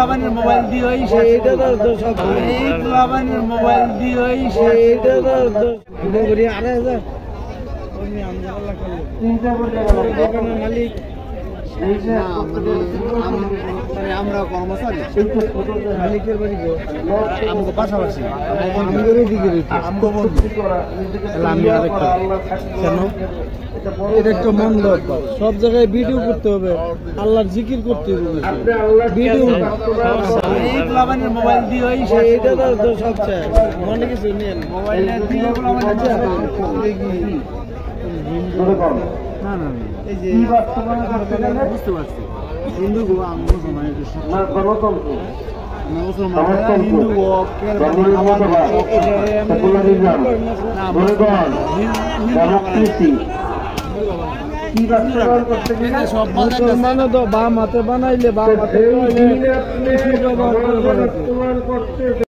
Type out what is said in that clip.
পোলাপানের mobile দিয়েই সেইটা তো সব এই পোলাপানের মোবাইল দিয়েই সেইটা তো ঘুরে 2,500 দোকানের মালিক আমরা কর্মচারী মালিকের বাড়ি আমাকে পাশাপাশি আমি আরেকটা কেন এটা একটা মন্ডপ সব জায়গায় ভিডিও করতে হবে আল্লাহর জিকির করতে হবে ভিডিও মোবাইল দিয়ে এইটা তো সব চাই মনে কিছু নেন মোবাইল না না এই যে বুঝতে পারছি হিন্দু মুসলমান বাম হাতে বানাইলে বাম হাতে